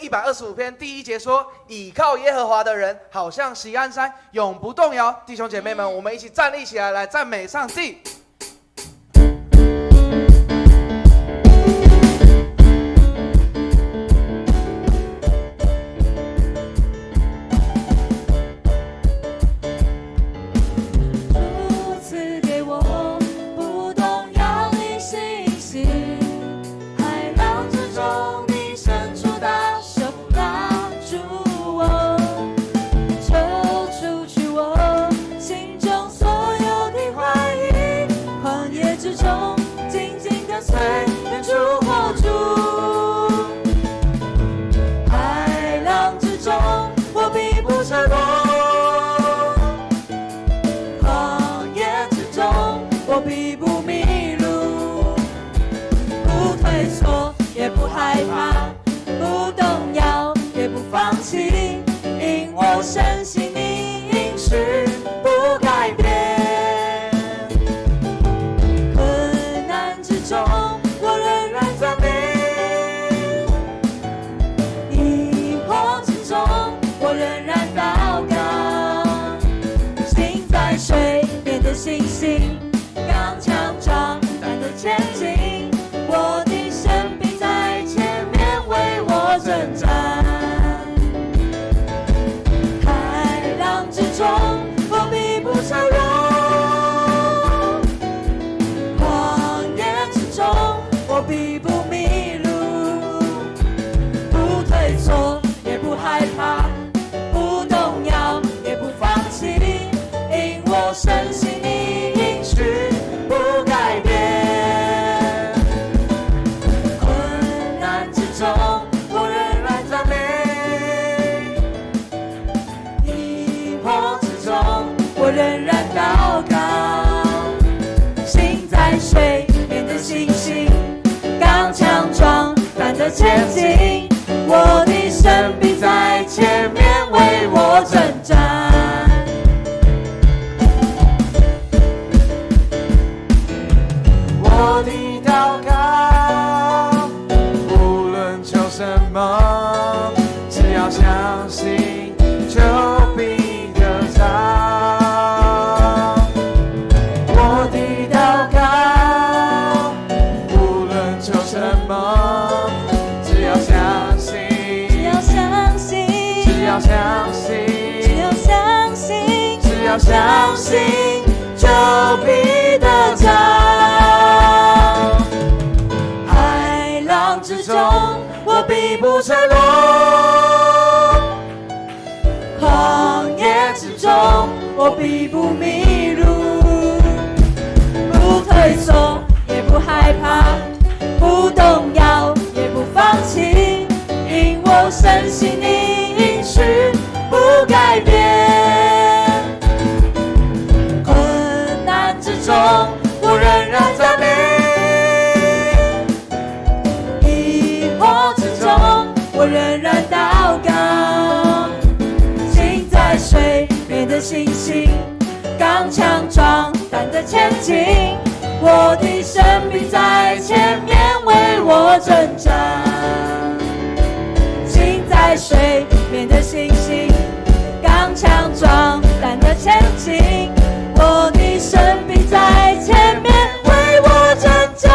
125篇第1节说：“倚靠耶和华的人，好像锡安山，永不动摇。”弟兄姐妹们，我们一起站立起来，来赞美上帝。深信你应许不改变，困难之中我仍然赞美，疑惑之中我仍然祷告，心在水面的信心，刚强壮胆的前进，我的神必在前面为我征战。我必不沉沦，旷野之中我必不迷路，不退缩也不害怕，不动摇也不放弃，因我深信你应许不改变。困难之中我仍然赞美，我仍然祷告，心在水面的信心，刚强壮胆的前进，我的神必在前面为我征战。我的祷告无论求什么，只要相信就必得着。相信就必得着，海浪之中我必不沉沦，旷野之中我必不迷路，不退缩也不害怕，不动摇也不放弃，因我深信你应许不改变。我仍然赞美，疑惑之中我仍然祷告，心在水面的信心，刚强壮胆的前进，我的神必在前面为我征战。心在水面的信心，刚强壮胆的前进，我的神必在前面为我征战。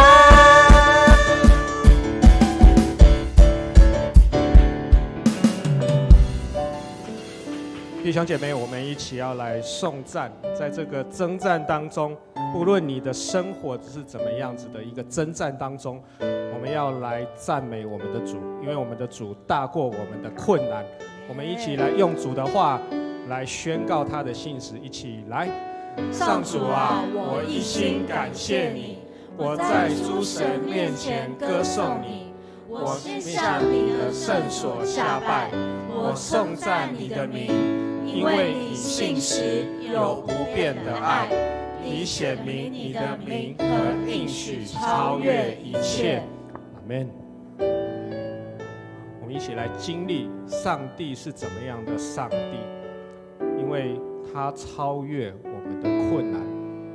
弟兄姐妹，我们一起要来颂赞，在这个征战当中，不论你的生活是怎么样子的一个征战当中，我们要来赞美我们的主，因为我们的主大过我们的困难。我们一起来用主的话来宣告他的信实，一起来。上主啊，我一心感谢你，我在诸神面前歌颂你，我向你的圣所下拜，我颂赞你的名，因为你信实有不变的爱，你显明你的名和应许超越一切。阿们。我们一起来经历上帝是怎么样的上帝，因为他超越我们的困难，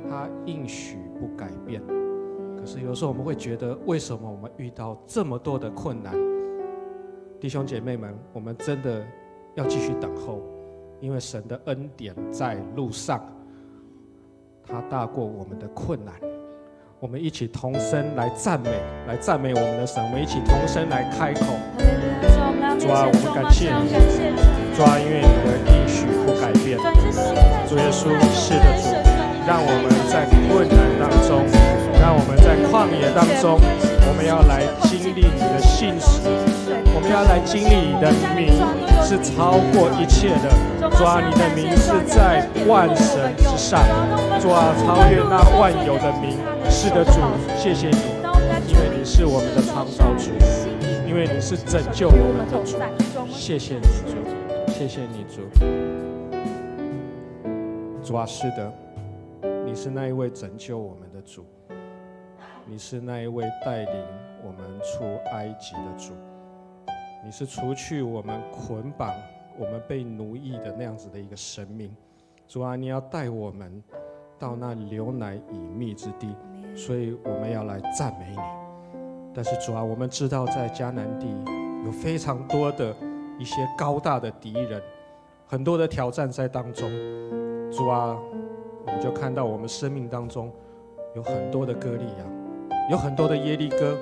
他应许不改变。可是有时候我们会觉得，为什么我们遇到这么多的困难？弟兄姐妹们，我们真的要继续等候，因为神的恩典在路上，他大过我们的困难。我们一起同声来赞美，来赞美我们的神。我们一起同声来开口。主啊，我们感谢你，主啊，因为你的应许不改变。主耶稣，是的主，让我们在困难当中，让我们在旷野当中，我们要来经历你的信实，我们要来经历你的名是超过一切的。主啊，你的名是在万神之上，主啊，超越那万有的名。是的，主，谢谢你，因为你是我们的创造主，因为你是拯救我们的主。谢谢你，主，谢谢你，主。主啊，是的，你是那一位拯救我们的主，你是那一位带领我们出埃及的主，你是除去我们捆绑、我们被奴役的那样子的一个生命。主啊，你要带我们到那流奶与蜜之地，所以我们要来赞美你。但是主啊，我们知道在迦南地有非常多的一些高大的敌人，很多的挑战在当中。主啊，我们就看到我们生命当中有很多的歌利亚，有很多的耶利哥。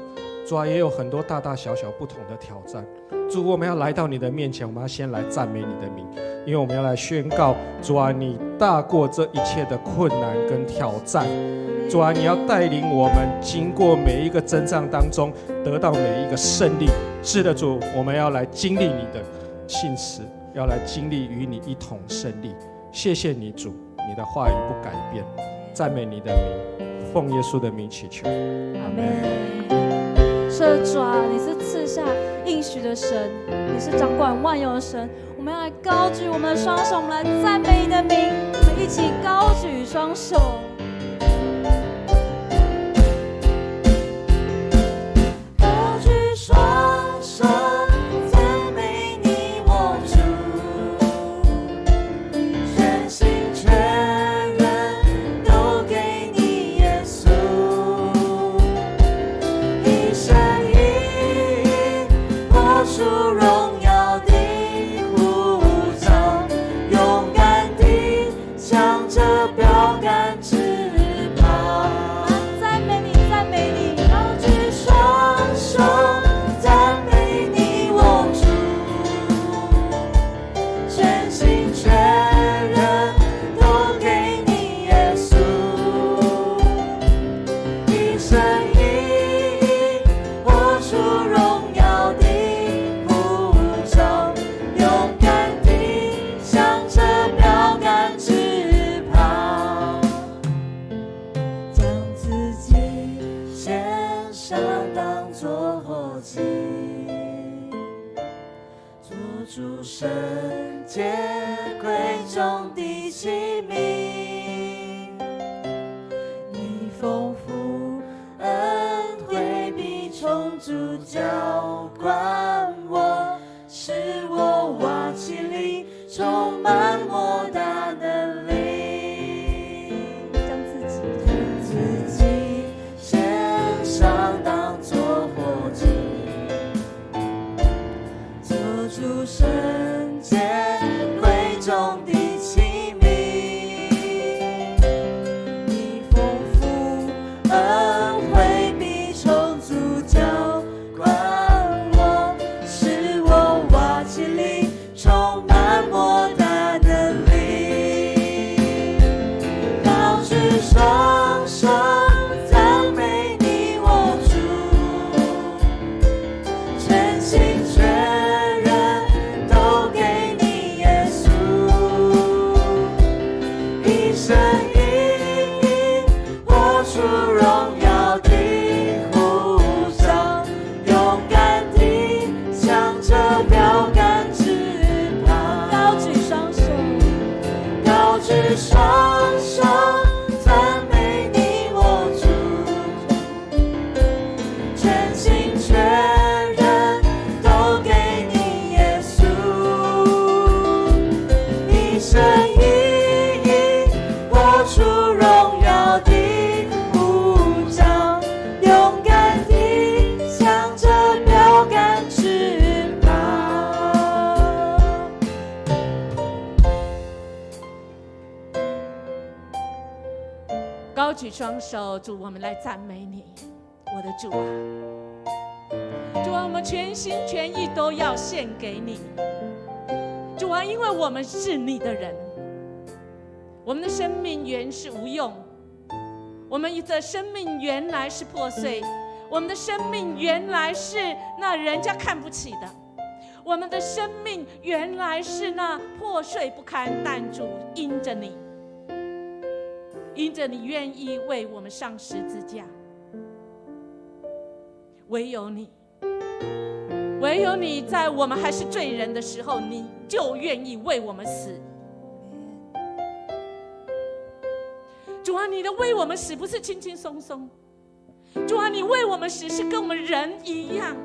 主啊，也有很多大大小小不同的挑战。主，我们要来到你的面前，我们要先来赞美你的名，因为我们要来宣告，主啊，你大过这一切的困难跟挑战。主啊，你要带领我们经过每一个征战当中，得到每一个胜利。是的，主，我们要来经历你的信实，要来经历与你一同胜利。谢谢你，主，你的话语不改变。赞美你的名，奉耶稣的名祈求，阿们。是的，主啊，你是赐下应许的神，你是掌管万有的神。我们要来高举我们的双手，我们来赞美你的名，我们一起高举双手。高举双手，赞美你我主，全心全人都给你耶稣，一生一意活出荣耀的呼召，勇敢地向着标杆直跑。赞美你，赞美你，高举双手，赞美你我主，全心全人都给你耶稣，一生一意活出荣耀的呼召，勇敢地向着标杆直跑，将自己献上当作活祭，做主圣洁贵重的器皿。你丰富恩惠必充足浇灌我，使我瓦器里充满莫大能力。将自己献上当作活祭，做主圣洁贵重的器皿。你丰富恩惠必充足浇灌我，举双手，主，我们来赞美你，我的主啊！主啊，我们全心全意都要献给你。主啊，因为我们是你的人，我们的生命原是无用，我们的生命原来是破碎，我们的生命原来是那人家看不起的，我们的生命原来是那破碎不堪。但主因着你，因着你愿意为我们上十字架，唯有你，唯有你在我们还是罪人的时候，你就愿意为我们死。主啊，你的为我们死不是轻轻松松，主啊，你为我们死是跟我们人一样，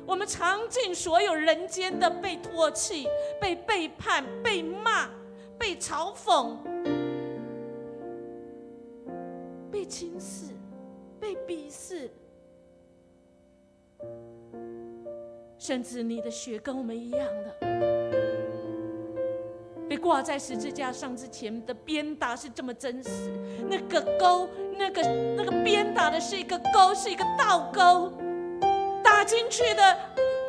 我们尝尽所有人间的被唾弃、被背叛、被骂、被嘲讽、被轻视、被鄙视，甚至你的血跟我们一样的，被挂在十字架上之前的鞭打是这么真实，那个钩，那个鞭打的是一个钩，是一个倒钩，打进去的，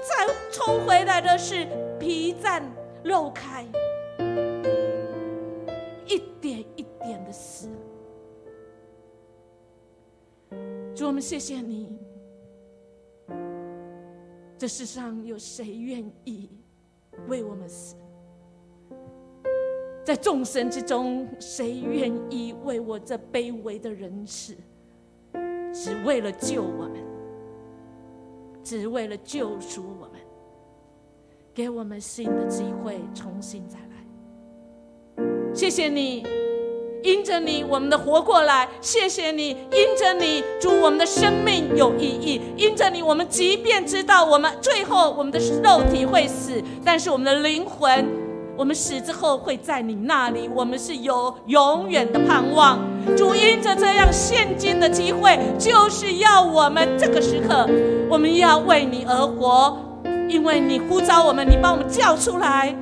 再冲回来的是皮绽肉开，一点一点的死。主，我们谢谢你。这世上有谁愿意为我们死？在众生之中，谁愿意为我这卑微的人死？只为了救我们，只为了救赎我们，给我们新的机会，重新再来。谢谢你，因着你我们的活过来，谢谢你，因着你主我们的生命有意义，因着你我们即便知道我们最后我们的肉体会死，但是我们的灵魂，我们死之后会在你那里，我们是有永远的盼望。主，因着这样现今的机会，就是要我们这个时刻我们要为你而活，因为你呼召我们，你把我们叫出来，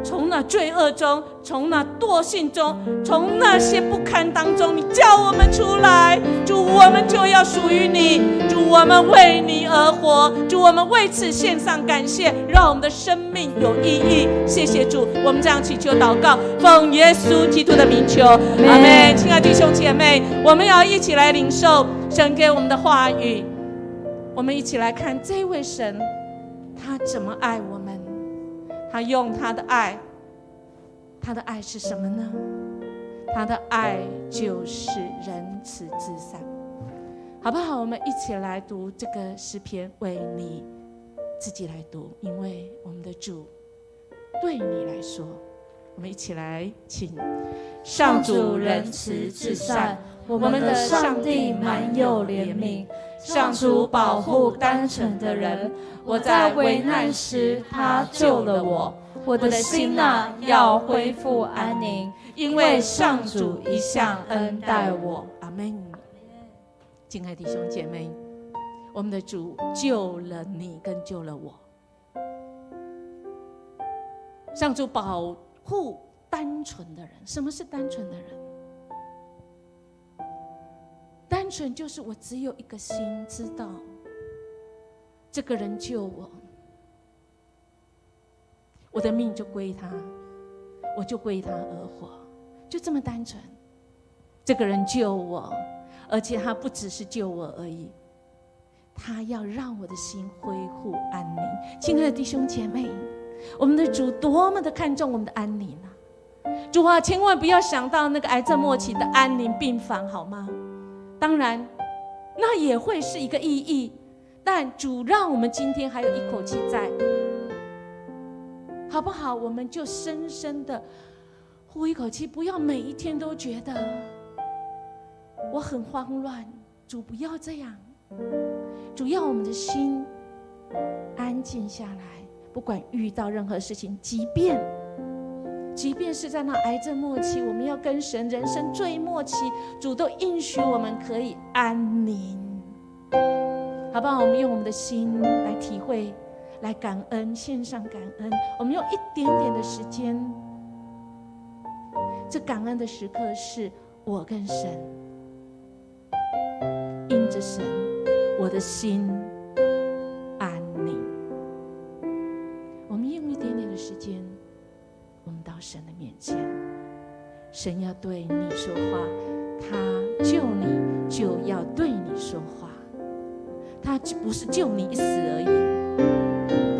从那罪恶中，从那惰性中，从那些不堪当中，你叫我们出来。主，我们就要属于你。主，我们为你而活。主，我们为此献上感谢，让我们的生命有意义。谢谢主，我们这样祈求祷告，奉耶稣基督的名求，阿们。亲爱的弟兄姐妹，我们要一起来领受神给我们的话语，我们一起来看这位神他怎么爱我们，他用他的爱，他的爱是什么呢？他的爱就是仁慈至善，好不好？我们一起来读这个诗篇，为你自己来读，因为我们的主对你来说。我们一起来请。上主仁慈至善，我们的上帝满有怜悯。上主保护单纯的人，我在危难时他救了我。我的心啊，要恢复安宁，因为上主一向恩待我。阿们。敬爱的弟兄姐妹，我们的主救了你，跟救了我。上主保护单纯的人。什么是单纯的人？单纯就是我只有一个心，知道这个人救我，我的命就归他，我就归他而活，就这么单纯。这个人救我，而且他不只是救我而已，他要让我的心恢复安宁。亲爱的弟兄姐妹，我们的主多么的看重我们的安宁啊！主啊，千万不要想到那个癌症末期的安宁病房，好吗？当然那也会是一个意义，但主让我们今天还有一口气在，好不好？我们就深深的呼一口气，不要每一天都觉得我很慌乱。主不要这样，主要我们的心安静下来，不管遇到任何事情，即便是在那癌症末期，我们要跟神人生最末期，主都应许我们可以安宁，好不好？我们用我们的心来体会，来感恩，献上感恩。我们用一点点的时间，这感恩的时刻是我跟神着神，我的心安宁。我们用一点点的时间，我们到神的面前，神要对你说话，他救你就要对你说话，他不是救你一死而已，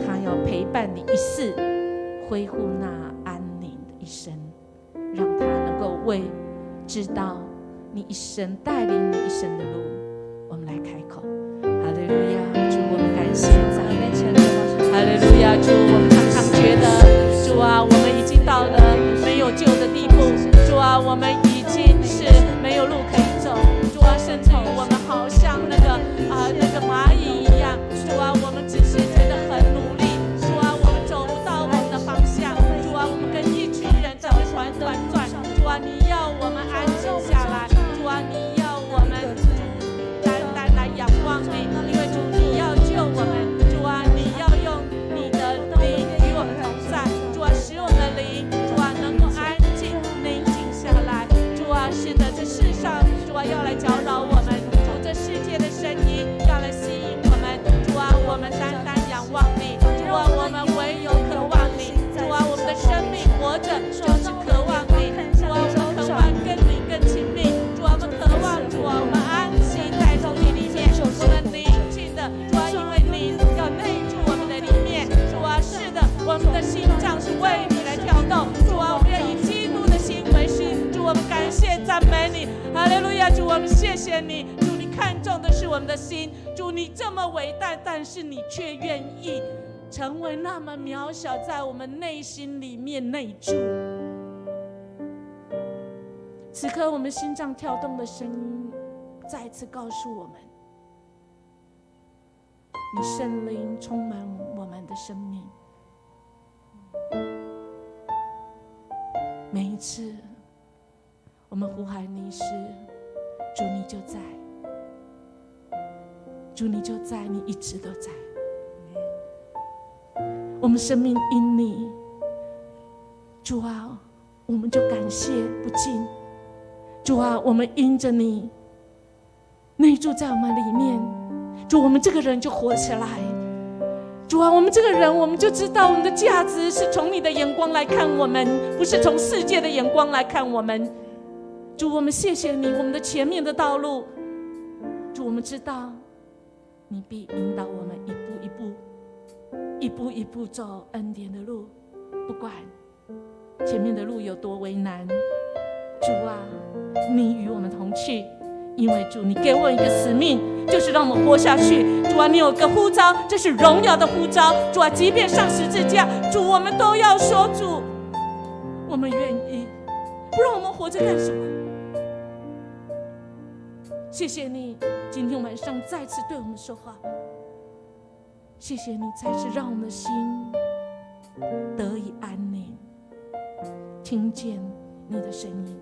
他要陪伴你一世，恢复那安宁的一生，让他能够知道你一生，带领你一生的路。我们来开口，哈利路亚！主，我们感谢赞美你，哈利路亚！主，我们常常觉得，主啊，我们已经到了没有救的地步，主啊，我们已经是没有路可以走，主啊，甚至于我们好像那个蚂蚁一样，主啊，我们只是觉得很努力，主啊，我们走不到我们的方向，主啊，我们跟一群人在那团团转，主啊，你要我们安静下来，主啊，你要我们单单来仰望你，因为主你要救我们，主啊，你要用你的灵与我们同在，主啊，使我们的灵，主啊，能够安静宁静下来，主啊，是的，这世上主啊要来搅扰我们，主这世界的声音要来吸引我们，主啊，我们单单仰望你，主啊，我们唯有渴望你，主啊，我们的生命活着就是渴望你，主啊，我们渴望跟你更亲密，主啊，我们渴望，主啊，我们安息在主你里面，我们宁静的，主啊，因为你要内住我们的里面，主啊，是的，我们的心脏是为你来跳动，主啊，我们要以基督的心为心，主，我们感谢赞美你，哈利路亚！主，我们谢谢你，主，你看重的是我们的心，主，你这么伟大，但是你却愿意成为那么渺小，在我们内心里面内住。此刻我们心脏跳动的声音再次告诉我们，你圣灵充满我们的生命。每一次我们呼喊你时，主你就在，主你就在，你一直都在。我们生命因你，主啊，我们就感谢不尽。主啊，我们因着你内住在我们里面，主，我们这个人就活起来。主啊，我们这个人，我们就知道我们的价值是从你的眼光来看我们，不是从世界的眼光来看我们。主，我们谢谢你，我们的前面的道路，主，我们知道你必引导我们一步一步一步一步走恩典的路，不管前面的路有多为难，主啊，你与我们同去，因为主你给我一个使命，就是让我们活下去。主啊，你有个呼召，这是荣耀的呼召。主啊，即便上十字架，主，我们都要说，主，我们愿意，不然我们活着干什么？谢谢你今天晚上再次对我们说话，谢谢你再次让我们的心得以安宁，听见你的声音。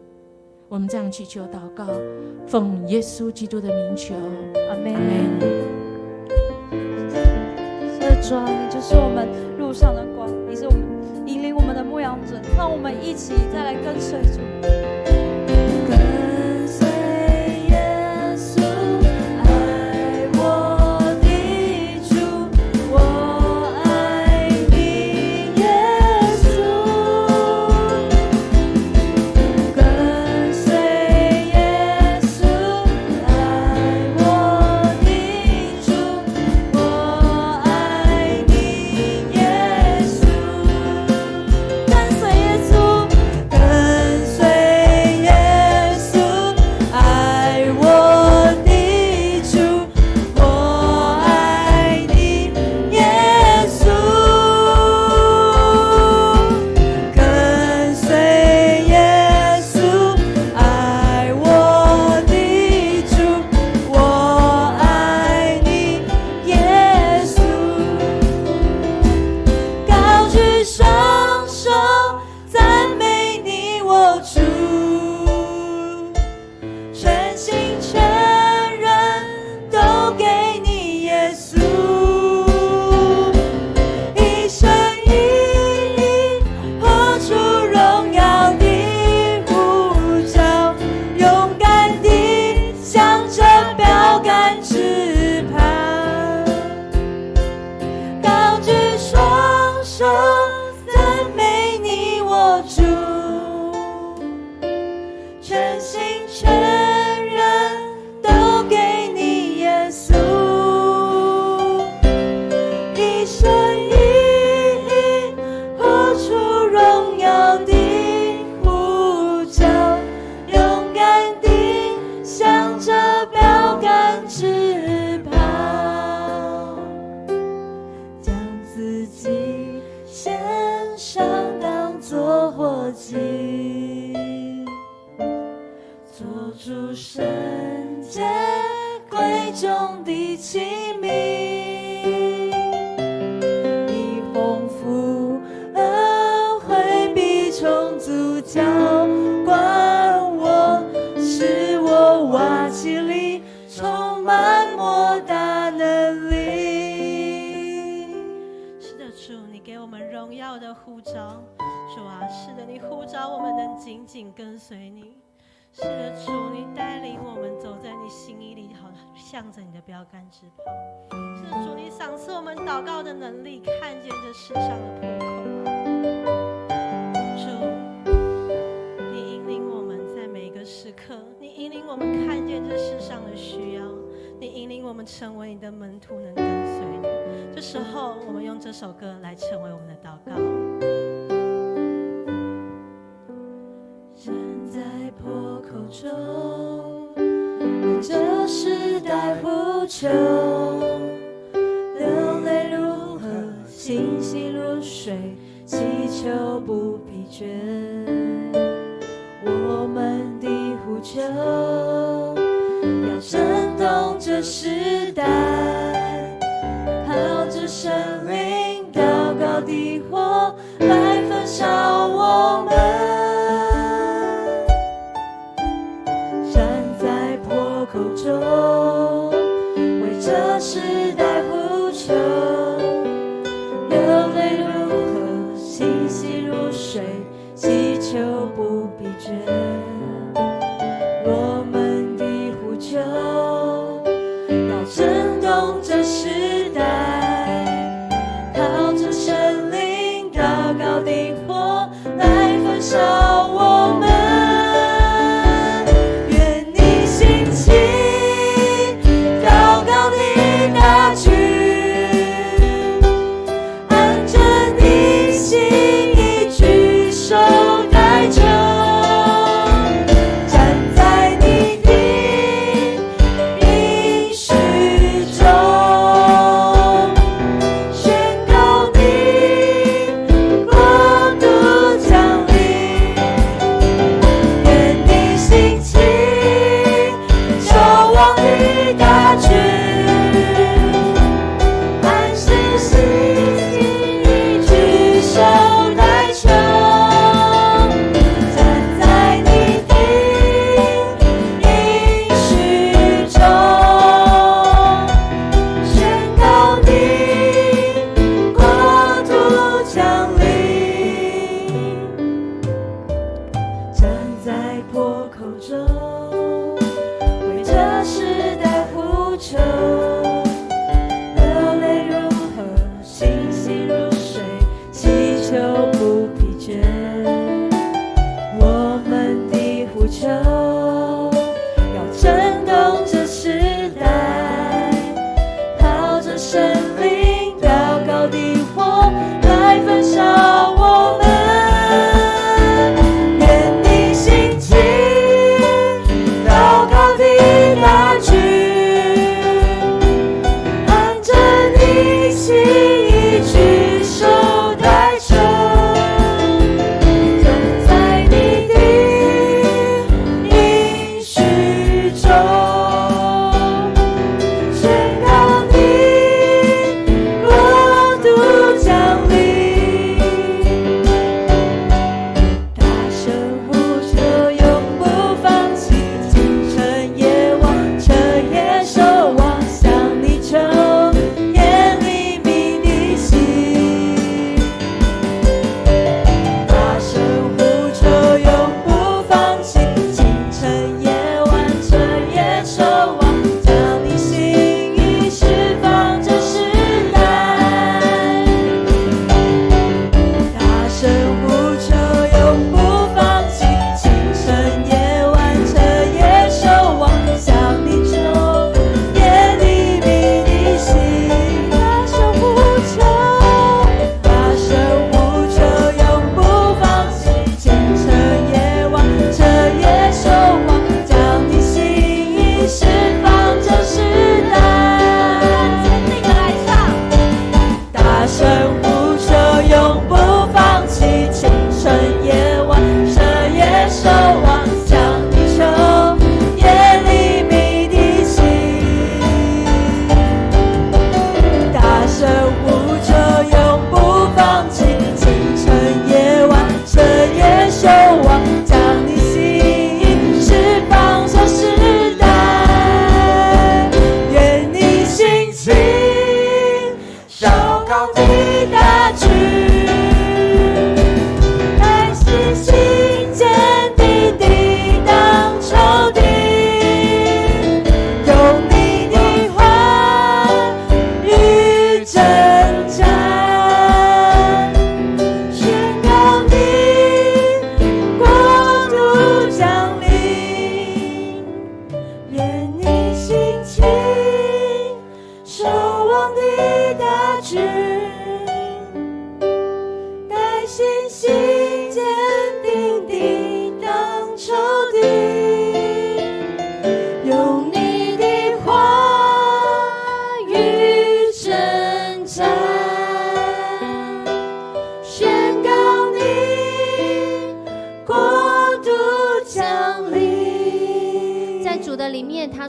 我们这样祈求祷告，奉耶稣基督的名求，阿们。阿们。主啊，你就是我们路上的光，你是我们引领我们的牧羊者，让我们一起再来跟随主。跟随耶中的器皿，你丰富恩惠必充足浇灌我，使我瓦器里充满莫大能力。是的，主，你给我们荣耀的呼召。主啊，是的，你呼召我们能紧紧跟随你。是的，主，你带领我们走在你心意里，好向着你的标杆直跑。是的，主，你赏赐我们祷告的能力，看见这世上的破口。主，你引领我们在每一个时刻，你引领我们看见这世上的需要，你引领我们成为你的门徒，能跟随你。这时候，我们用这首歌来成为我们的祷告。站在破口中，为这时代呼求，流泪如河，信心如水，祈求不疲倦。我们的呼求要震动这时代，靠着圣灵祷告的火来焚烧我们。口中为这时代呼求，流泪如河，信息如水，祈求不疲倦。我们的呼求要震动这时代，靠着圣灵祷告的火来焚烧我们。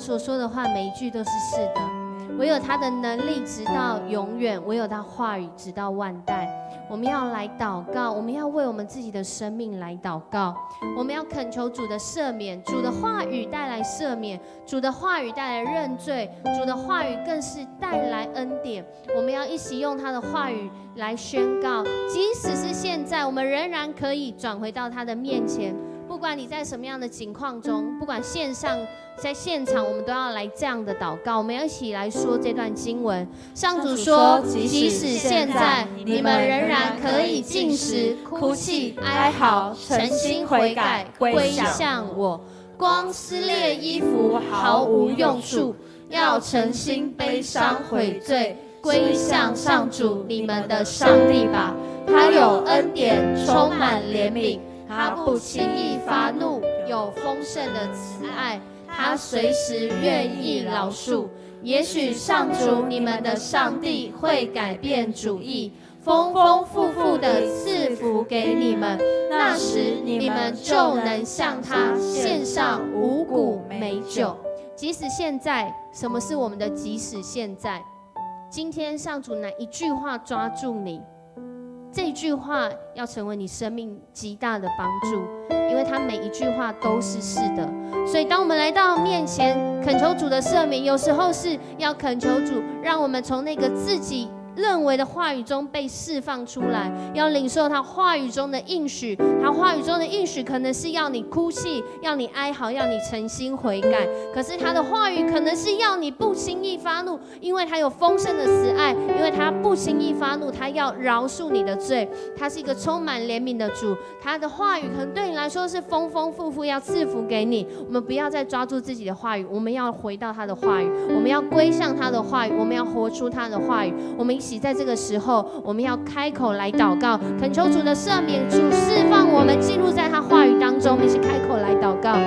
所说的话每一句都是是的，唯有他的能力直到永远，唯有他话语直到万代。我们要来祷告，我们要为我们自己的生命来祷告，我们要恳求主的赦免，主的话语带来赦免，主的话语带来认罪，主的话语更是带来恩典。我们要一起用他的话语来宣告，即使是现在，我们仍然可以转回到他的面前。不管你在什么样的境况中，不管线上在现场，我们都要来这样的祷告。我们要一起来说这段经文。上主说，即使现在你们仍然可以进食、哭泣、哀嚎，诚心悔改，归向我。光撕裂衣服毫无用处，要诚心悲伤悔罪，归向上主你们的上帝吧。他有恩典，充满怜悯。他不轻易发怒，有丰盛的慈爱，他随时愿意饶恕。也许上主你们的上帝会改变主意，丰丰富富的赐福给你们，那时你们就能向他献上五谷美酒。即使现在，什么是我们的即使现在？今天上主哪一句话抓住你？这句话要成为你生命极大的帮助，因为他每一句话都是是的。所以当我们来到面前恳求主的赦免，有时候是要恳求主让我们从那个自己认为的话语中被释放出来，要领受他话语中的应许。他话语中的应许可能是要你哭泣，要你哀嚎，要你诚心悔改。可是他的话语可能是要你不轻易发怒，因为他有丰盛的慈爱，因为他不轻易发怒，他要饶恕你的罪。他是一个充满怜悯的主，他的话语可能对你来说是丰丰富富，要赐福给你。我们不要再抓住自己的话语，我们要回到他的话语，我们要归向他的话语，我们要活出他的话语。我们一起在这个时候，我们要开口来祷告，恳求主的赦免，主释放我们进入在他话语当中。我们一起开口来祷告。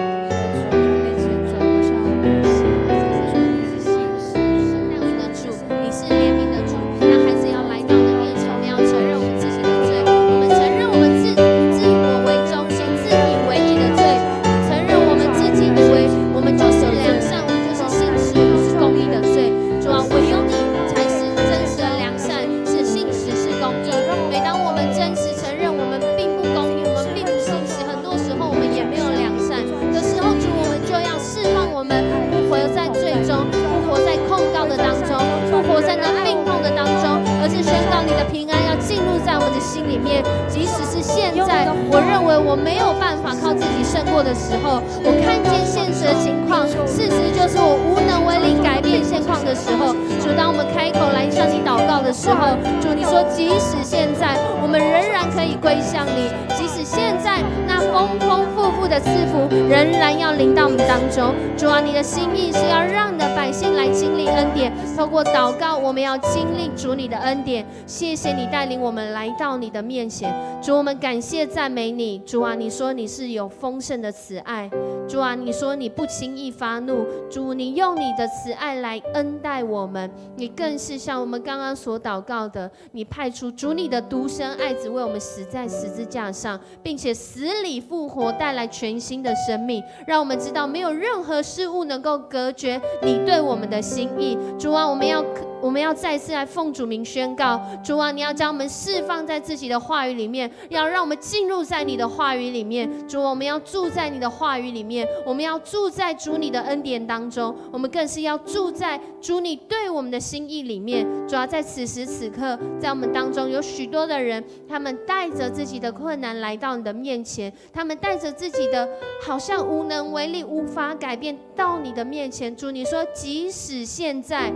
即使是现在，我认为我没有办法靠自己胜过的时候，我看见现实的情况，事实就是我无能为力改变现况的时候，主，当我们开口来向你祷告的时候，主，你说即使现在我们仍然可以归向你，即使现在那丰丰富富的赐福仍然要临到我们当中。主啊，你的心意是要让你的百姓来经历恩典，透过祷告我们要经历主你的恩典。谢谢你带领我们来到你的面前，主，我们感谢赞美你。主啊，你说你是有丰盛的慈爱，主啊，你说你不轻易发怒，主，你用你的慈爱来恩待我们，你更是像我们刚刚所祷告的，你派出主你的独生爱子为我们死在十字架上，并且死里复活，带来全新的生命，让我们知道没有任何事物能够隔绝你对我们的心意。主啊，我们要再次来奉主名宣告，主啊，你要将我们释放在自己的话语里面，要让我们进入在你的话语里面。主，我们要住在你的话语里面，我们要住在主你的恩典当中，我们更是要住在主你对我们的心意里面。主啊，在此时此刻，在我们当中有许多的人，他们带着自己的困难来到你的面前，他们带着自己的好像无能为力，无法改变到你的面前。主，你说即使现在，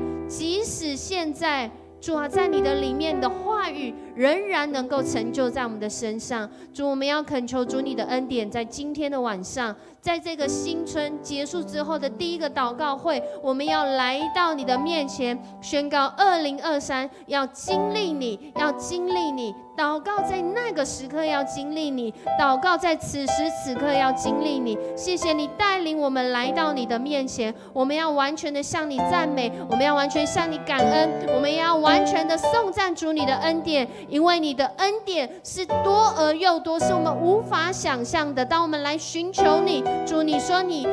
主啊，在你的里面，你的话语仍然能够成就在我们的身上。主，我们要恳求主你的恩典，在今天的晚上，在这个新春结束之后的第一个祷告会，我们要来到你的面前，宣告2023要经历你，要经历你。祷告在那个时刻要经历你，祷告在此时此刻要经历你。谢谢你带领我们来到你的面前，我们要完全的向你赞美，我们要完全向你感恩，我们也要完全的颂赞主你的恩典，因为你的恩典是多而又多，是我们无法想象的。当我们来寻求你，主，你说你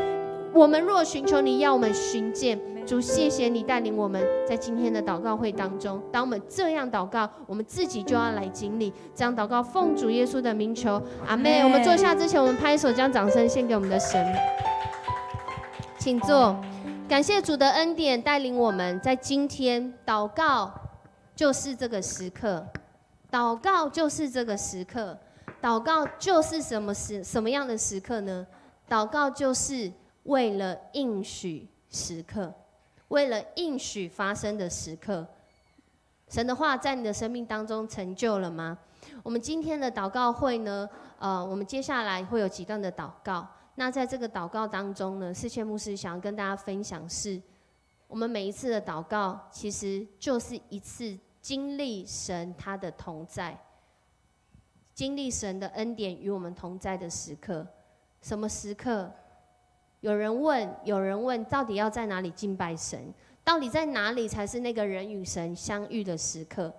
我们若寻求你，要我们寻见。主，谢谢你带领我们在今天的祷告会当中，当我们这样祷告，我们自己就要来经历。这样祷告，奉主耶稣的名求，阿们。我们坐下之前，我们拍手，将掌声献给我们的神。请坐。感谢主的恩典带领我们在今天祷告，就是这个时刻。祷告就是这个时刻。祷告就是什么样的时刻呢？祷告就是为了应许时刻，为了应许发生的时刻。神的话在你的生命当中成就了吗？我们今天的祷告会呢，我们接下来会有几段的祷告。那在这个祷告当中呢，世界牧师想要跟大家分享是，我们每一次的祷告其实就是一次经历神他的同在，经历神的恩典与我们同在的时刻。什么时刻？有人问，到底要在哪里敬拜神？到底在哪里才是那个人与神相遇的时刻？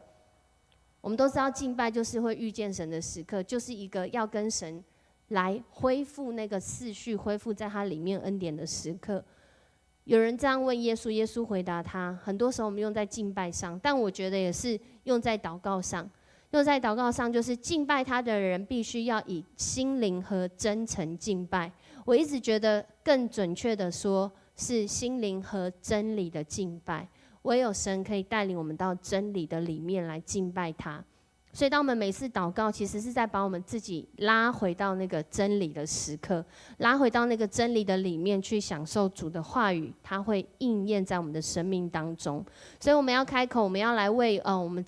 我们都知道，敬拜就是会遇见神的时刻，就是一个要跟神来恢复那个次序，恢复在他里面恩典的时刻。有人这样问耶稣，耶稣回答他：很多时候我们用在敬拜上，但我觉得也是用在祷告上。用在祷告上，就是敬拜他的人必须要以心灵和真诚敬拜。我一直觉得更准确的说，是心灵和真理的敬拜。唯有神可以带领我们到真理的里面来敬拜他。所以当我们每次祷告，其实是在把我们自己拉回到那个真理的时刻，拉回到那个真理的里面去享受主的话语，它会应验在我们的生命当中。所以我们要开口，我们要来为我们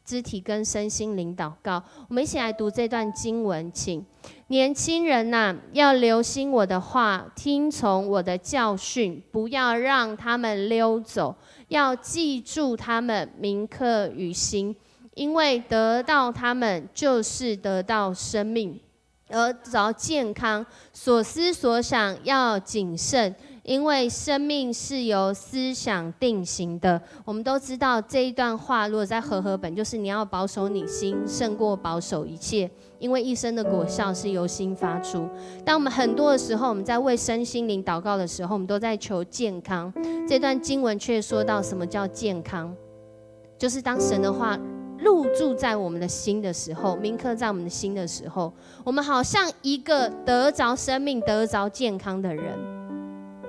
肢体跟身心灵祷告。我们一起来读这段经文，请年轻人呐，要留心我的话，听从我的教训，不要让他们溜走，要记住他们，铭刻于心。因为得到他们，就是得到生命，而找健康。所思所想要谨慎，因为生命是由思想定型的。我们都知道这一段话，如果在和合本，就是你要保守你心，胜过保守一切，因为一生的果效是由心发出。当我们很多的时候，我们在为身心灵祷告的时候，我们都在求健康。这段经文却说到什么叫健康，就是当神的话入住在我们的心的时候，铭刻在我们的心的时候，我们好像一个得着生命、得着健康的人。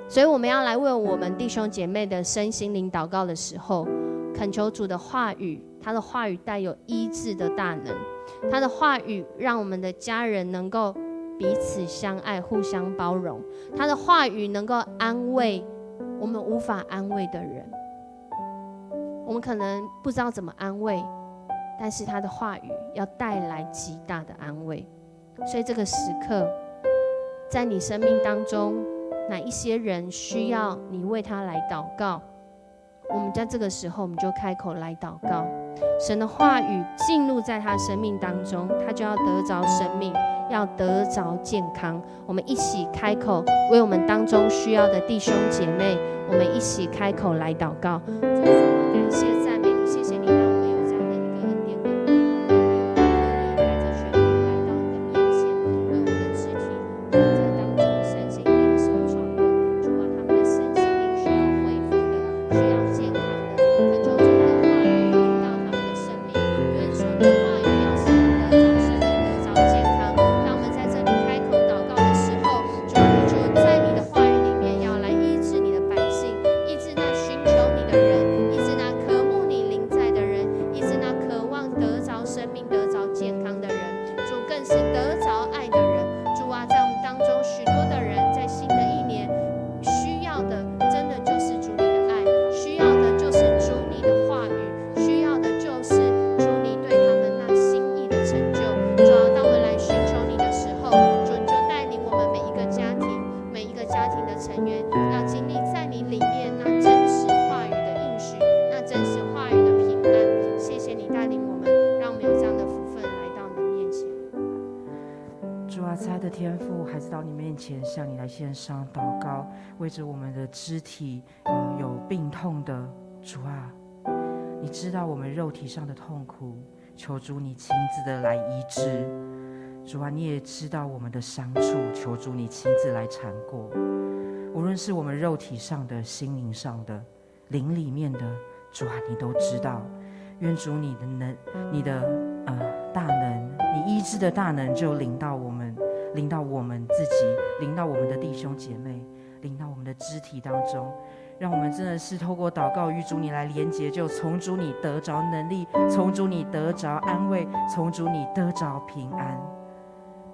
所以我们要来为我们弟兄姐妹的身心灵祷告的时候，恳求主的话语，他的话语带有医治的大能，他的话语让我们的家人能够彼此相爱、互相包容，他的话语能够安慰我们无法安慰的人。我们可能不知道怎么安慰，但是他的话语要带来极大的安慰。所以这个时刻，在你生命当中，哪一些人需要你为他来祷告，我们在这个时候，我们就开口来祷告。神的话语进入在他生命当中，他就要得着生命，要得着健康。我们一起开口，为我们当中需要的弟兄姐妹，我们一起开口来祷告。感谢赞美你，谢谢你让我们有这样的一个恩典跟可以带着权柄来到你的面前，为我们的肢体在当中身心灵受创的，主啊，他们的身心灵需要恢复的，需要健康的，恳求主的话语引导他们的生命，因为主的话语要使人得着生命，得着健康。当我们在这里开口祷告的时候，主啊，你就在你的话语里面要来医治你的百姓，医治那寻求你的人，医治那渴慕你临在的人，医治那渴望得着生命、得着健康的人。主更是得着爱的人。主啊，在我们当中许多的人在新的一年需要的，真的就是主你的爱，需要的就是主你的话语，需要的就是主你对他们那心意的成就。主啊，当我们来寻求你的时候，主你就带领我们每一个家庭、每一个家庭的成员，要经历在你里面那真实话语的应许，那真实话语的平安。谢谢你带领我们，让我们有这样的福分来到你的面前。主啊，慈爱的天父，孩子到你面前，向你来献上祷告，为着我们的肢体有病痛的，主啊，你知道我们肉体上的痛苦，求主你亲自的来医治。主啊，你也知道我们的伤处，求主你亲自来缠过。无论是我们肉体上的、心灵上的、灵里面的，主啊，你都知道。愿主你的大能，你医治的大能就临到我们，临到我们自己，临到我们的弟兄姐妹，临到我们的肢体当中，让我们真的是透过祷告与主你来连结，就从主你得着能力，从主你得着安慰，从主你得着平安。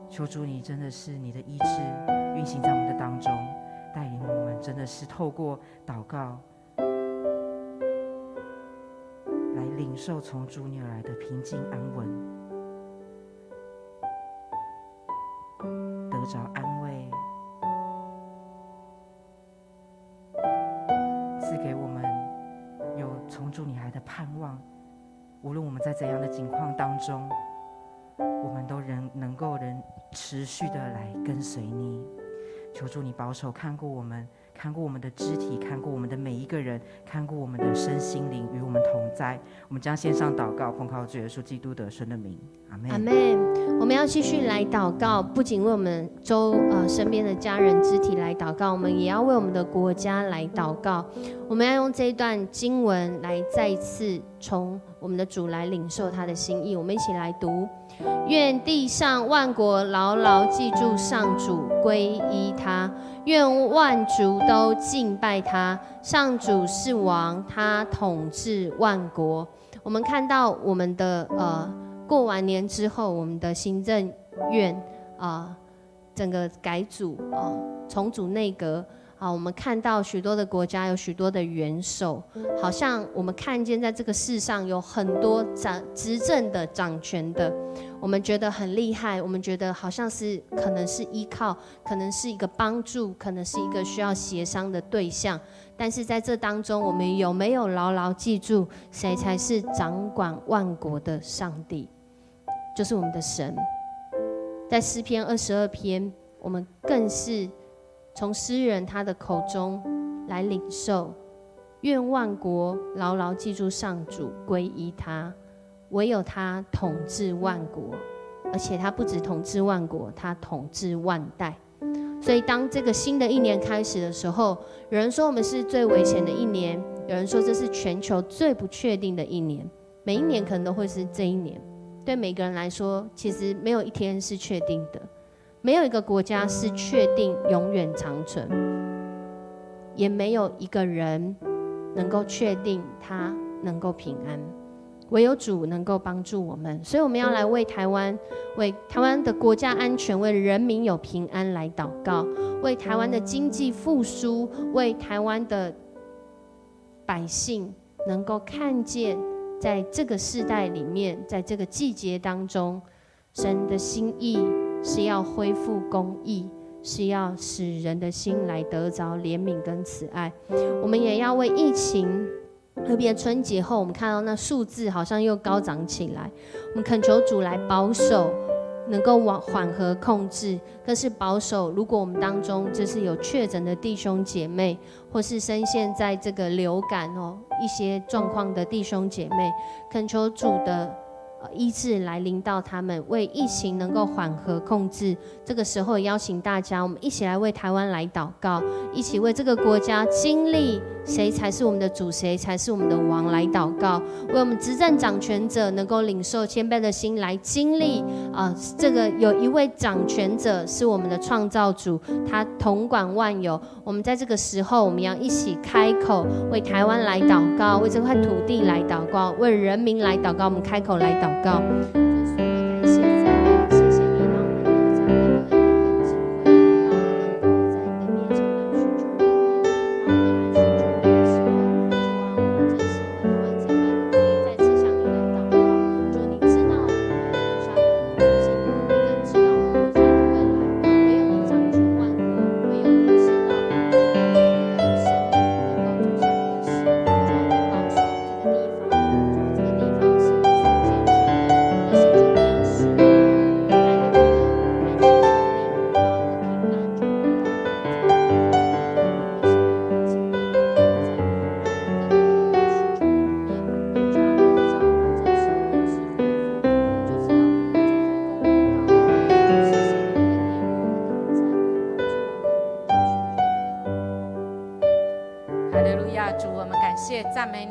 求主你真的是你的医治运行在我们的当中，带领我们真的是透过祷告来领受从主你而来的平静安稳，得着安慰，赐给我们有从主你来的盼望。无论我们在怎样的境况当中，我们都能够持续的来跟随你。求主你保守看顾我们，看顾我们的肢体，看顾我们的每一个人，看顾我们的身心灵，与我们同在。我们将献上祷告，奉靠主耶稣基督得胜的名，阿们。阿们。我们要继续来祷告，不仅为我们身边的家人肢体来祷告，我们也要为我们的国家来祷告。我们要用这一段经文来再一次从我们的主来领受他的心意。我们一起来读：愿地上万国牢牢记住上主，皈依他；愿万族都敬拜他。上主是王，他统治万国。我们看到我们的过完年之后，我们的行政院整个改组重组内阁我们看到许多的国家有许多的元首，好像我们看见在这个世上有很多执政的、掌权的，我们觉得很厉害，我们觉得好像是可能是依靠，可能是一个帮助，可能是一个需要协商的对象。但是在这当中，我们有没有牢牢记住谁才是掌管万国的上帝？就是我们的神。在诗篇22篇，我们更是从诗人他的口中来领受：愿万国牢牢记住上主，皈依他，唯有他统治万国，而且他不止统治万国，他统治万代。所以当这个新的一年开始的时候，有人说我们是最危险的一年，有人说这是全球最不确定的一年，每一年可能都会是这一年。对每个人来说，其实没有一天是确定的，没有一个国家是确定永远长存，也没有一个人能够确定他能够平安，唯有主能够帮助我们。所以我们要来为台湾的国家安全，为人民有平安来祷告，为台湾的经济复苏，为台湾的百姓能够看见在这个世代里面，在这个季节当中，神的心意是要恢复公义，是要使人的心来得着怜悯跟慈爱。我们也要为疫情，特别春节后，我们看到那数字好像又高涨起来，我们恳求主来保守，能够缓和控制，更是保守。如果我们当中就是有确诊的弟兄姐妹，或是深陷在这个流感一些状况的弟兄姐妹，恳求主的医治来临到他们，为疫情能够缓和控制。这个时候邀请大家，我们一起来为台湾来祷告，一起为这个国家经历谁才是我们的主，谁才是我们的王来祷告，为我们执政掌权者能够领受谦卑的心来经历这个有一位掌权者是我们的创造主，他统管万有。我们在这个时候，我们要一起开口为台湾来祷告，为这块土地来祷告，为人民来祷告。我们开口来祷告。这个地方是你所拣选的，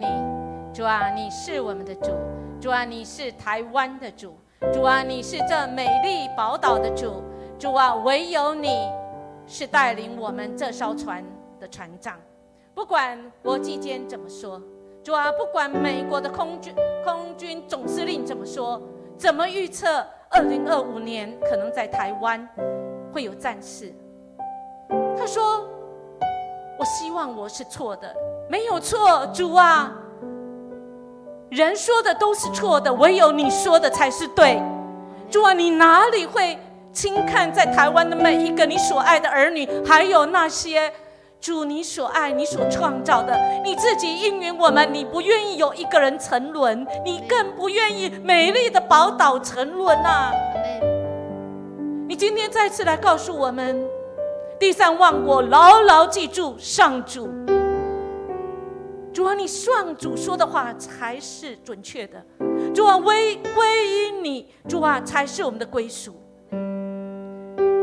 你，主啊，你是我们的主，主啊，你是台湾的主，主啊，你是这美丽宝岛的主，主啊，唯有你是带领我们这艘船的船长。不管国际间怎么说，主啊，不管美国的空军总司令怎么说，怎么预测2025年可能在台湾会有战事，他说我希望我是错的，没有错，主啊，人说的都是错的，唯有你说的才是对。主啊，你哪里会轻看在台湾的每一个你所爱的儿女，还有那些主你所爱你所创造的，你自己应允我们，你不愿意有一个人沉沦，你更不愿意美丽的宝岛沉沦啊！你今天再次来告诉我们，地上万国牢牢记住上主。主啊，你上主说的话才是准确的，主啊，归于你，主啊，才是我们的归属。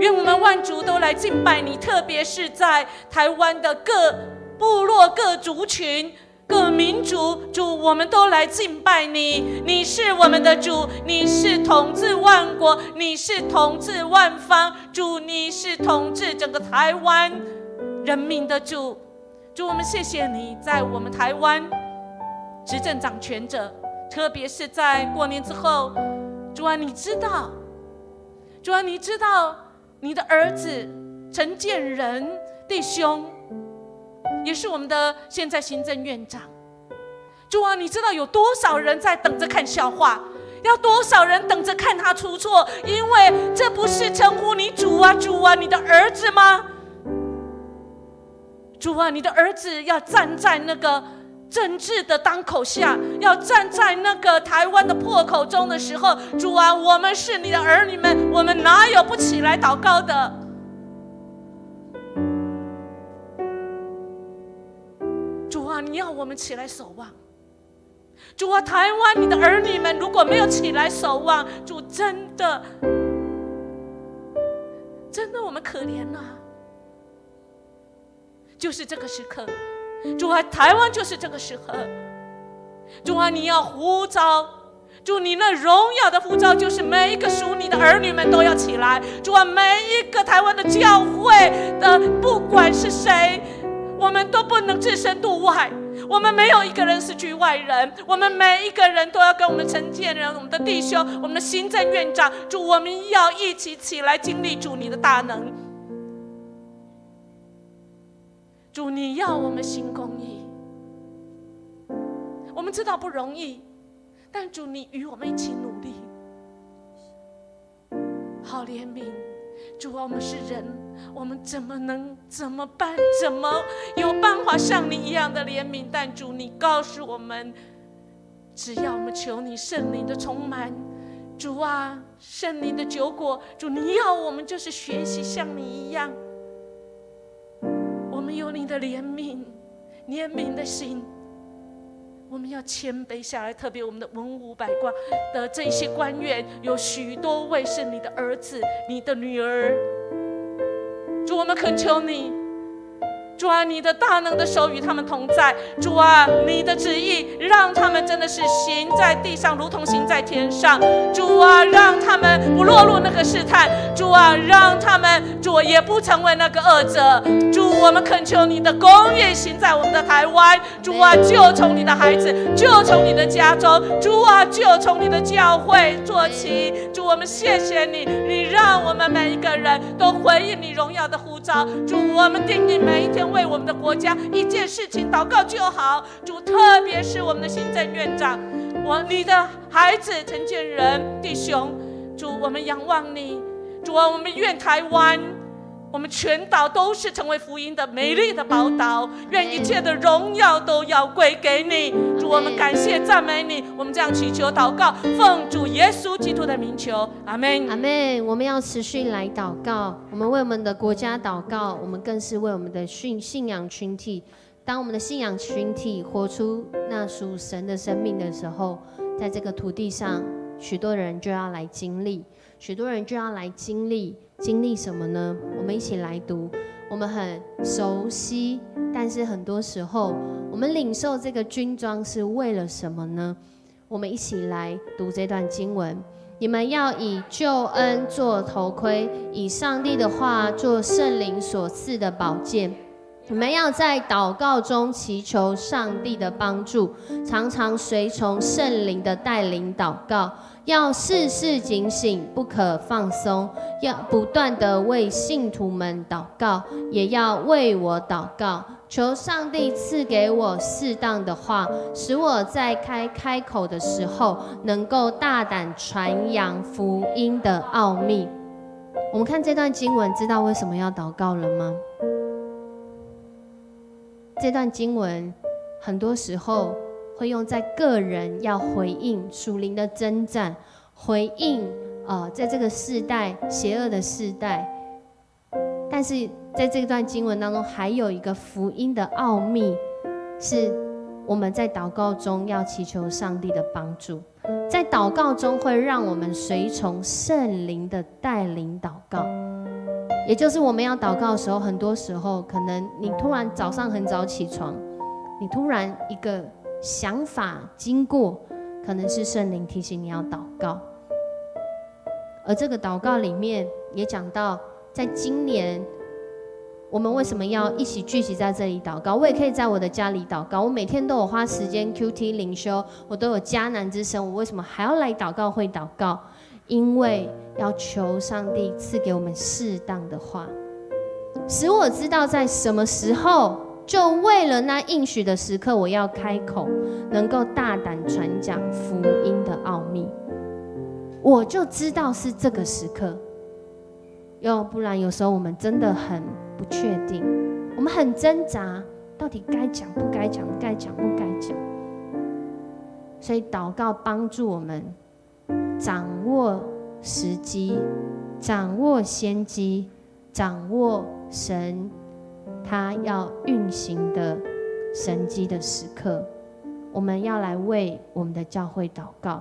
愿我们万族都来敬拜你，特别是在台湾的各部落、各族群、各民族，主，我们都来敬拜你。你是我们的主，你是统治万国，你是统治万方，主，你是统治整个台湾人民的主。主，我们谢谢你在我们台湾执政掌权者，特别是在过年之后，主啊，你知道，主啊，你知道你的儿子陈建仁弟兄也是我们的现在行政院长。主啊，你知道有多少人在等着看笑话，要多少人等着看他出错，因为这不是称呼你主啊，主啊，你的儿子吗？主啊，你的儿子要站在那个政治的当口下，要站在那个台湾的破口中的时候，主啊，我们是你的儿女们，我们哪有不起来祷告的？主啊，你要我们起来守望。主啊，台湾你的儿女们如果没有起来守望，主，真的我们可怜啊！就是这个时刻，主啊，台湾就是这个时刻。主啊，你要呼召，主，你那荣耀的呼召就是每一个属你的儿女们都要起来。主啊，每一个台湾的教会的不管是谁，我们都不能置身度外，我们没有一个人是局外人，我们每一个人都要跟我们陈建仁、我们的弟兄、我们的行政院长，主，我们要一起起来经历主你的大能。主，你要我们行公义，我们知道不容易，但主，你与我们一起努力，好怜悯。主啊，我们是人，我们怎么办？怎么有办法像你一样的怜悯？但主，你告诉我们，只要我们求你圣灵的充满。主啊，圣灵的酒果，主，你要我们就是学习像你一样，我们有你的怜悯的心，我们要谦卑下来。特别我们的文武百官的这些官员，有许多位是你的儿子、你的女儿。主，我们恳求你，主啊，你的大能的手与他们同在。主啊，你的旨意让他们真的是行在地上如同行在天上。主啊，让他们不落入那个试探。主啊，让他们主也不成为那个恶者。主，我们恳求你的公义行在我们的台湾。主啊，就从你的孩子，就从你的家中。主啊，就从你的教会做起。主，我们谢谢你，你让我们每一个人都回应你荣耀的呼召。主，我们定义每一天为我们的国家一件事情祷告就好。主，特别是我们的行政院长，你的孩子陈建仁弟兄，主，我们仰望你。主啊，我们愿台湾，我们全岛都是成为福音的美丽的宝岛，愿一切的荣耀都要归给你。主，我们感谢赞美你，我们这样祈求祷告，奉主耶稣基督的名求，阿们，阿们。我们要持续来祷告，我们为我们的国家祷告，我们更是为我们的信仰群体。当我们的信仰群体活出那属神的生命的时候，在这个土地上，许多人就要来经历，经历什么呢？我们一起来读，我们很熟悉但是很多时候，我们领受这个军装是为了什么呢？我们一起来读这段经文。你们要以救恩做头盔，以上帝的话做圣灵所赐的宝剑。你们要在祷告中祈求上帝的帮助，常常随从圣灵的带领祷告，要事事警醒，不可放松，要不断的为信徒们祷告，也要为我祷告，求上帝赐给我适当的话，使我在开口的时候，能够大胆传扬福音的奥秘。我们看这段经文，知道为什么要祷告了吗？这段经文很多时候会用在个人要回应属灵的征战，回应在这个世代邪恶的世代。但是在这段经文当中，还有一个福音的奥秘，是我们在祷告中要祈求上帝的帮助。在祷告中会让我们随从圣灵的带领祷告。也就是我们要祷告的时候，很多时候可能你突然早上很早起床，你突然一个想法经过，可能是圣灵提醒你要祷告。而这个祷告里面也讲到，在今年我们为什么要一起聚集在这里祷告？我也可以在我的家里祷告，我每天都有花时间 QT 灵修，我都有迦南之声，我为什么还要来祷告会祷告？因为要求上帝赐给我们适当的话，使我知道在什么时候，就为了那应许的时刻，我要开口，能够大胆传讲福音的奥秘。我就知道是这个时刻，要不然有时候我们真的很不确定，我们很挣扎，到底该讲不该讲，该讲不该讲。所以祷告帮助我们掌握时机，掌握先机，掌握神他要运行的神迹的时刻。我们要来为我们的教会祷告，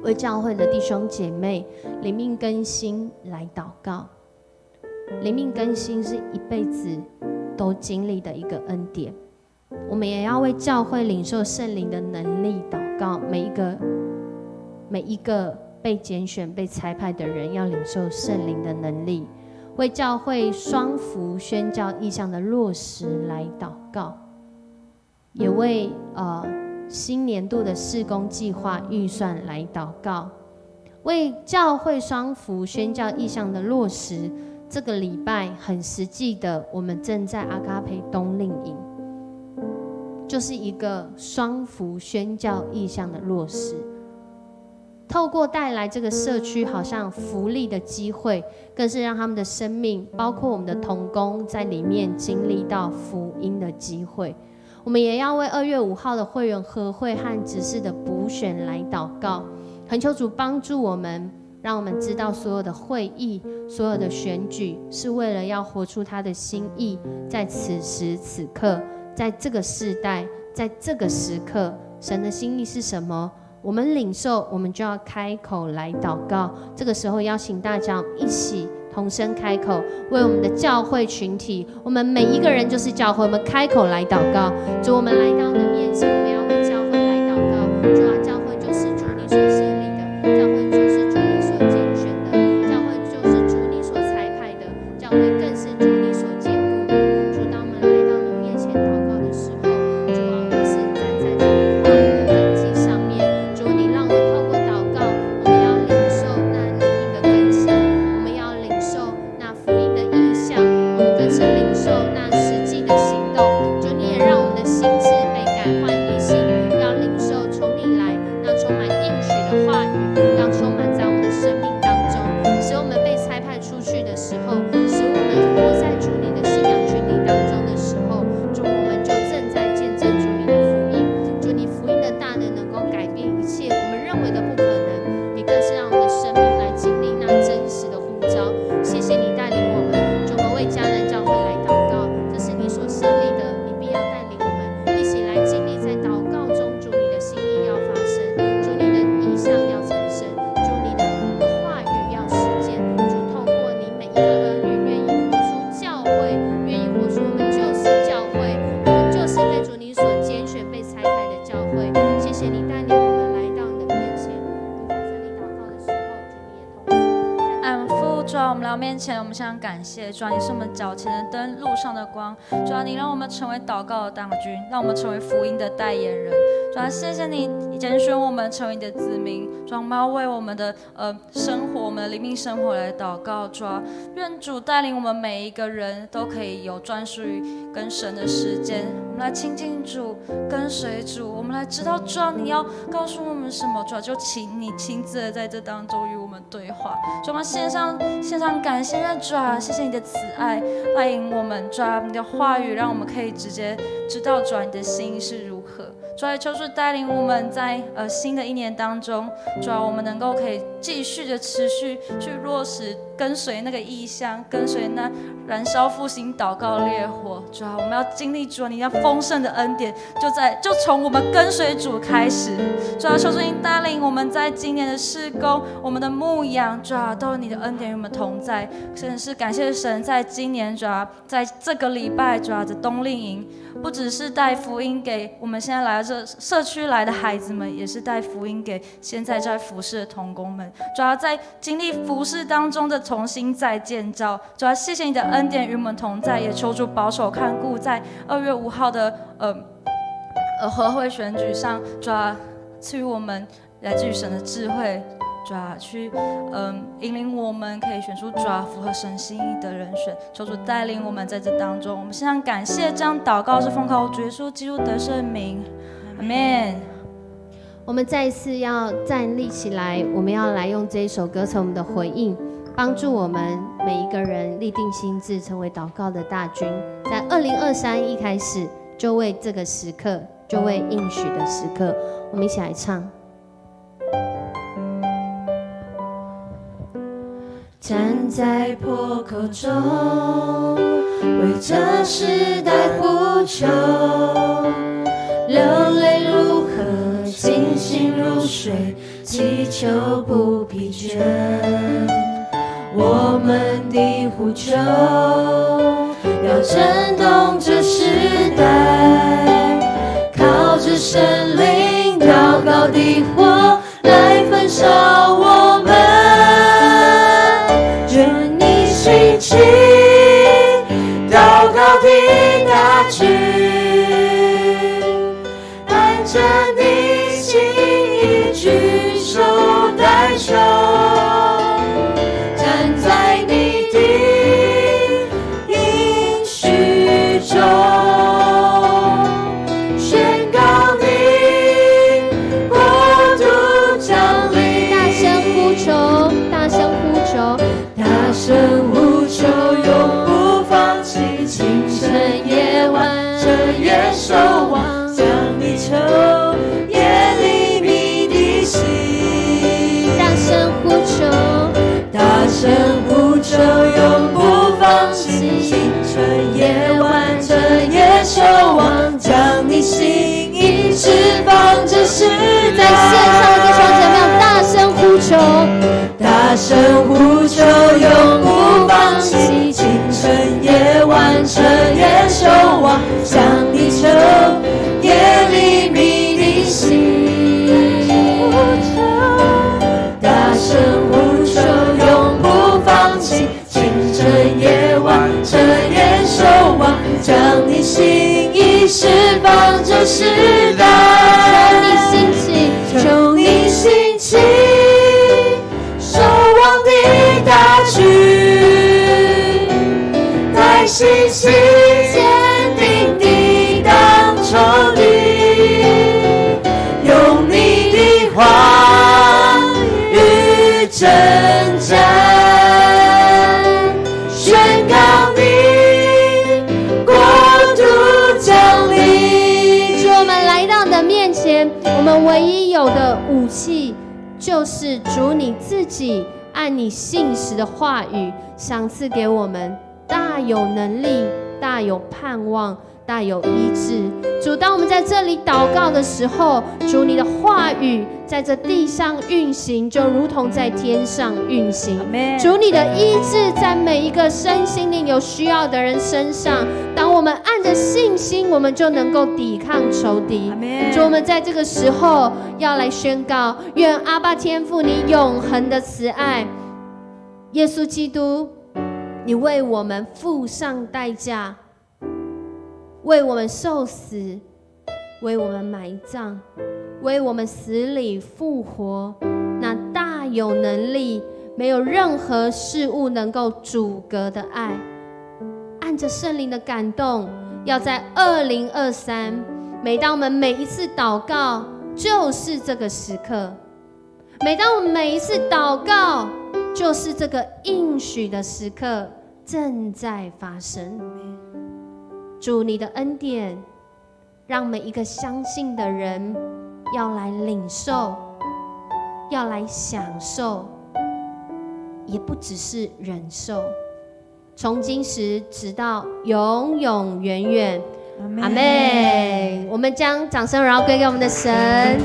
为教会的弟兄姐妹灵命更新来祷告。灵命更新是一辈子都经历的一个恩典，我们也要为教会领受圣灵的能力祷告。每一个被拣选、被差派的人要领受圣灵的能力，为教会双福宣教异象的落实来祷告，也为新年度的事工计划预算来祷告，为教会双福宣教异象的落实。这个礼拜很实际的，我们正在阿嘎培冬令营，就是一个双福宣教异象的落实。透过带来这个社区好像福利的机会，更是让他们的生命，包括我们的同工，在里面经历到福音的机会。我们也要为2月5号的会员合会和执事的补选来祷告，恳求主帮助我们，让我们知道所有的会议、所有的选举，是为了要活出他的心意。在此时此刻，在这个世代，在这个时刻，神的心意是什么？我们领受，我们就要开口来祷告。这个时候邀请大家一起同声开口，为我们的教会群体，我们每一个人就是教会，我们开口来祷告。主，我们来到你的面前，我们要为教会来祷告。主啊，教会就是主你所设立的，教会就是主你所拣选的，教会就是主你所差派的，教会更是主你所坚固的。主，当我们来到你面前祷告的时候，主啊，我们是站在主你话语的根基上面。主，你让我透过祷告，我们要领受那灵命的更新，我们要领受那福音的意象，我们更是领受那实际的行动。主，你也让我们的心智被改换一新，面前，我们向感谢主啊，你是我们脚前的灯，路上的光。主啊，你让我们成为祷告的大军，让我们成为福音的代言人。主啊，谢谢你拣选我们成为你的子民。主啊，我们要为我们的生活，我们的灵命生活来祷告。主啊，愿主带领我们每一个人都可以有专属于跟神的时间。我们来亲近主，跟随主，我们来知道主啊，你要告诉我们什么。主啊，就请你亲自的在这当中与我们对话。主啊，我们献上感谢，主啊，谢谢你的慈爱带领我们。主啊，你的话语让我们可以直接知道主啊，你的心意是如何。主啊，求主带领我们在新的一年当中，主啊，我们能够可以继续的持续去落实跟随那个意向，跟随那燃烧复兴祷告烈火。主啊，我们要经历主啊，你那丰盛的恩典，就从我们跟随主开始。主啊，求主你带领我们在今年的事工，我们的牧养，主啊，都有你的恩典与我们同在。真的是感谢神，在今年主啊，在这个礼拜主啊的冬令营，不只是带福音给我们现在来这社区来的孩子们，也是带福音给现在在服事的同工们。主要在经历服事当中的重新再建造。主要谢谢你的恩典与我们同在，也求主保守看顾在2月5号的和会选举上，主要赐予我们来自于神的智慧。主啊，去引领我们，可以选出主啊符合神心意的人选。求主带领我们在这当中，我们献上感谢，这样祷告是奉靠主耶稣基督得胜名，阿们。我们再一次要站立起来，我们要来用这一首歌成我们的回应，帮助我们每一个人立定心志，成为祷告的大军。在2023一开始，就为这个时刻，就为应许的时刻，我们一起来唱。站在破口中，为这时代呼求，流泪如河，清醒如水，祈求不疲倦。我们的呼求要震动这时代，靠着神灵祷告的火来焚烧我们。兴起祷告的大军，按着你心意举手代求，站在你的应许中，宣告你国度降临。大声呼求，大声呼求，大声呼求，永不放弃，清晨夜晚彻夜守望，向你求耶利米的心。大声呼求，大声呼求，永不放弃，清晨夜晚彻夜守望，将你心意释放这时代。在线上的弟兄姐妹们，大声呼求，大声呼求，永不放弃，清晨夜晚彻夜守望，向你求耶利米的心。大声呼求，永不放弃，清晨夜晚彻夜守望，将你心意释放这时代。求你兴起，求你兴起，守望的大军，带信心坚定地当仇敌，用你的话语征战，宣告你国度降临。主，我们来到你的面前，我们唯一有的武器就是主你自己按你信实的话语赏赐给我们，大有能力，大有盼望，大有医治。主，当我们在这里祷告的时候，主你的话语在这地上运行，就如同在天上运行。主，你的医治在每一个身心灵有需要的人身上。当我们按着信心，我们就能够抵抗仇敌。主，我们在这个时候要来宣告，愿阿爸天父你永恒的慈爱，耶稣基督你为我们付上代价，为我们受死，为我们埋葬，为我们死里复活，那大有能力，没有任何事物能够阻隔的爱。按着圣灵的感动，要在2023，每当我们每一次祷告，就是这个时刻；每当我们每一次祷告，就是这个应许的时刻正在发生。主，你的恩典，让每一个相信的人要来领受，要来享受，也不只是忍受。从今时直到永永远远，阿们。我们将掌声荣耀归给我们的神，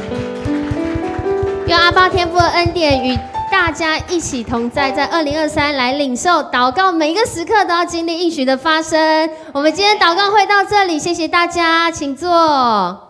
愿阿爸天父的恩典与大家一起同在，在2023来领受祷告，每一个时刻都要经历应许的发生。我们今天祷告会到这里，谢谢大家，请坐。